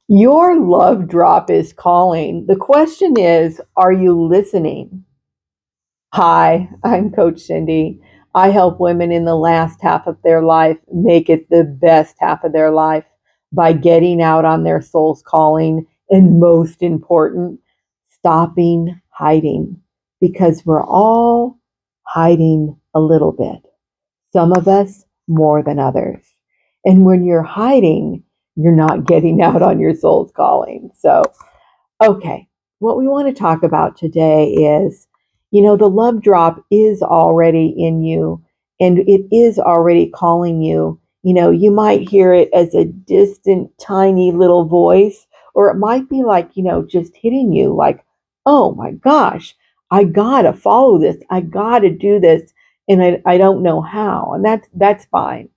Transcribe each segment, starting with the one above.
Your love drop is calling. The question is, are you listening? Hi, I'm Coach Cindy. I help women in the last half of their life make it the best half of their life by getting out on their soul's calling and, most important, stopping hiding, because we're all hiding a little bit. Some of us more than others. And when you're hiding, you're not getting out on your soul's calling. So, okay, what we want to talk about today is, the love drop is already in you and it is already calling you. You might hear it as a distant, tiny little voice, or it might be like, just hitting you like, oh my gosh, I gotta follow this. I gotta do this. And I don't know how. And that's fine.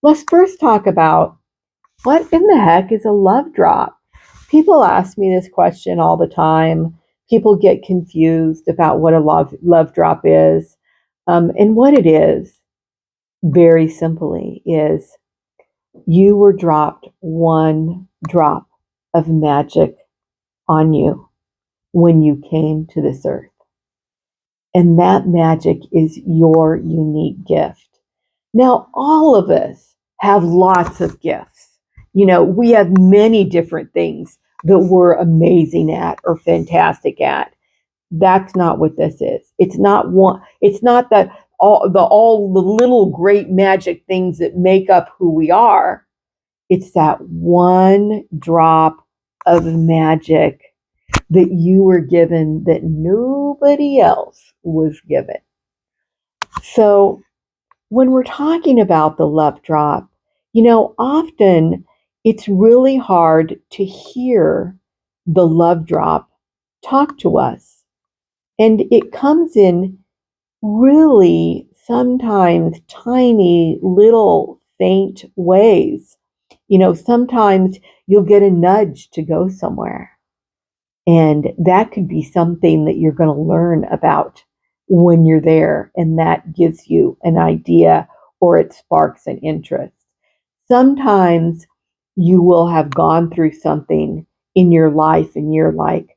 Let's first talk about what in the heck is a love drop? People ask me this question all the time. People get confused about what a love drop is. And what it is, very simply, is you were dropped one drop of magic on you when you came to this earth. And that magic is your unique gift. Now, all of us have lots of gifts. We have many different things that we're amazing at or fantastic at. That's not what this is. It's not that all the little great magic things that make up who we are. It's that one drop of magic that you were given that nobody else was given. So when we're talking about the love drop, often it's really hard to hear the love drop talk to us. And it comes in really sometimes tiny little faint ways. Sometimes you'll get a nudge to go somewhere. And that could be something that you're going to learn about when you're there. And that gives you an idea or it sparks an interest. Sometimes you will have gone through something in your life and you're like,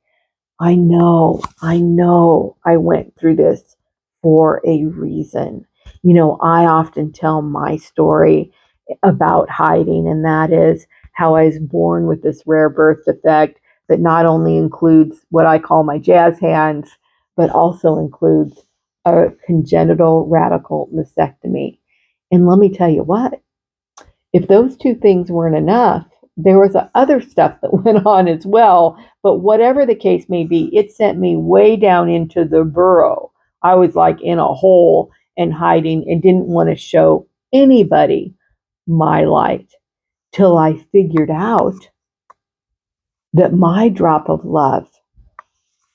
I know I went through this for a reason. I often tell my story about hiding, and that is how I was born with this rare birth defect that not only includes what I call my jazz hands, but also includes a congenital radical mastectomy. And let me tell you what, if those two things weren't enough, there was other stuff that went on as well. But whatever the case may be, it sent me way down into the burrow. I was like in a hole and hiding and didn't want to show anybody my light till I figured out that my drop of love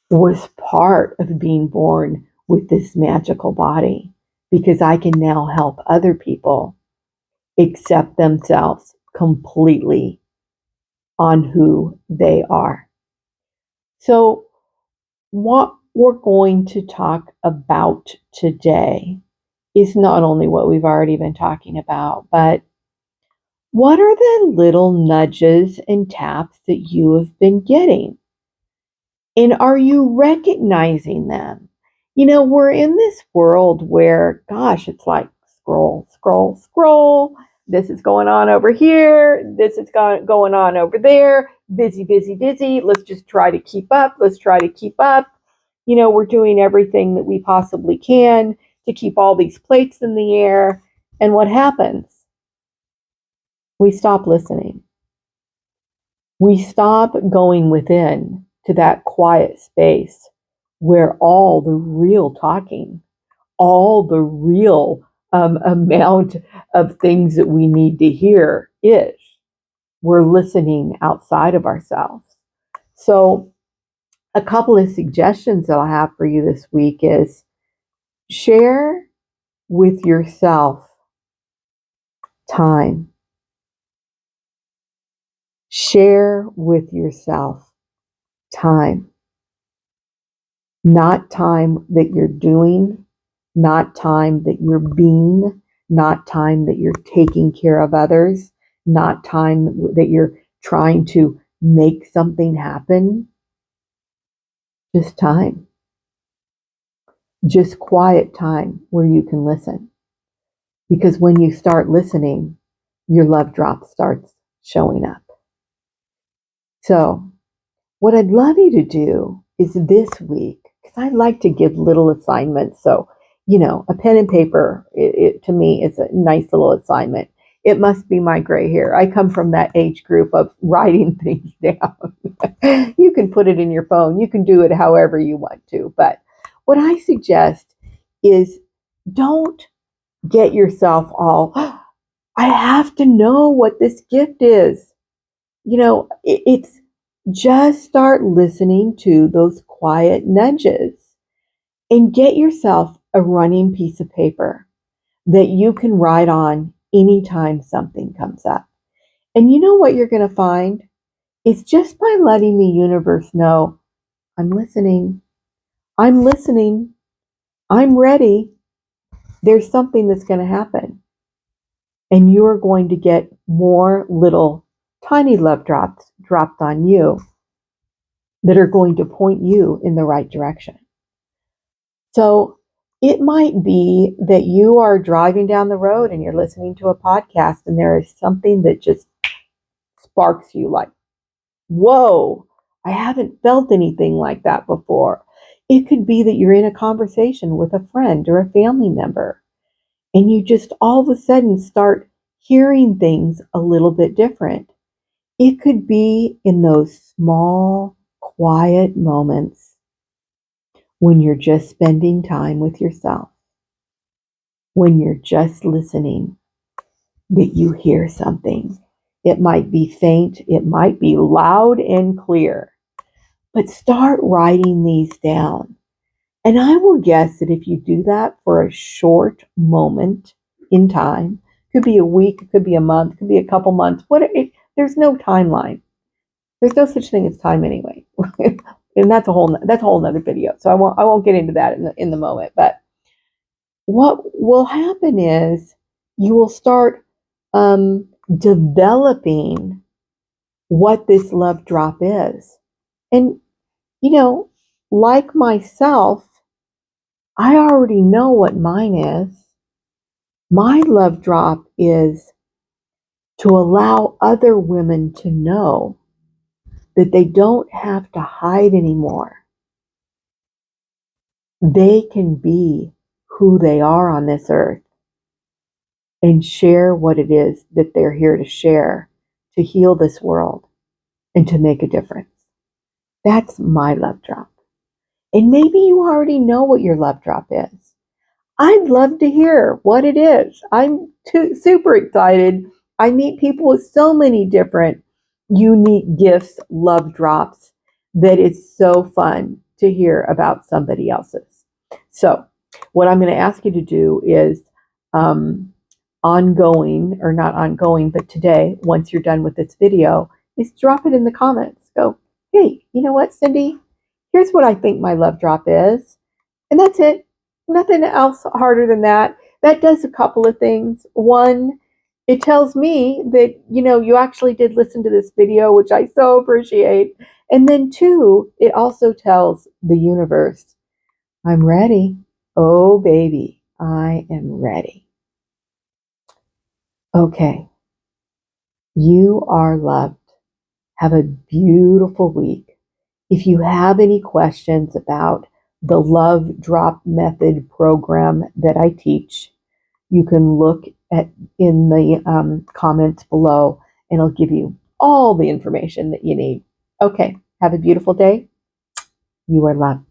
was part of being born with this magical body, because I can now help other people accept themselves completely on who they are. So, what we're going to talk about today is not only what we've already been talking about, but what are the little nudges and taps that you have been getting? And are you recognizing them? We're in this world where, gosh, it's like scroll, scroll, scroll. This is going on over here. This is going on over there. Busy, busy, busy. Let's just try to keep up. Let's try to keep up. We're doing everything that we possibly can to keep all these plates in the air. And what happens? We stop listening. We stop going within to that quiet space where all the real talking, all the real amount of things that we need to hear is. We're listening outside of ourselves. So, a couple of suggestions that I'll have for you this week is share with yourself time. Share with yourself time. Not time that you're doing, not time that you're being, not time that you're taking care of others, not time that you're trying to make something happen, just time, just quiet time where you can listen. Because when you start listening, your love drop starts showing up. So, what I'd love you to do is this week, because I like to give little assignments. So, a pen and paper, to me, is a nice little assignment. It must be my gray hair. I come from that age group of writing things down. You can put it in your phone. You can do it however you want to. But what I suggest is don't get yourself all, I have to know what this gift is. It's just start listening to those quiet nudges and get yourself a running piece of paper that you can write on anytime something comes up. And you know what you're going to find? It's just by letting the universe know, I'm listening, I'm listening, I'm ready. There's something that's going to happen. And you're going to get more little tiny love drops dropped on you that are going to point you in the right direction. So it might be that you are driving down the road and you're listening to a podcast and there is something that just sparks you like, whoa, I haven't felt anything like that before. It could be that you're in a conversation with a friend or a family member and you just all of a sudden start hearing things a little bit different. It could be in those small, quiet moments when you're just spending time with yourself, when you're just listening, that you hear something. It might be faint, it might be loud and clear, but start writing these down. And I will guess that if you do that for a short moment in time, could be a week, it could be a month, it could be a couple months, there's no timeline. There's no such thing as time anyway. And that's a whole nother video. So I won't get into that in the moment. But what will happen is you will start developing what this love drop is. And, like myself, I already know what mine is. My love drop is to allow other women to know that they don't have to hide anymore. They can be who they are on this earth and share what it is that they're here to share to heal this world and to make a difference. That's my love drop. And maybe you already know what your love drop is. I'd love to hear what it is. I'm super excited. I meet people with so many different unique gifts, love drops, that it's so fun to hear about somebody else's. So, what I'm going to ask you to do is ongoing, or not ongoing, but today, once you're done with this video, is drop it in the comments. Go, hey, you know what, Cindy? Here's what I think my love drop is. And that's it. Nothing else harder than that. That does a couple of things. One, it tells me that, you actually did listen to this video, which I so appreciate. And then two, it also tells the universe, I'm ready. Oh, baby, I am ready. Okay. You are loved. Have a beautiful week. If you have any questions about the Love Drop Method program that I teach, you can look in the comments below and it'll give you all the information that you need. Okay, have a beautiful day. You are loved.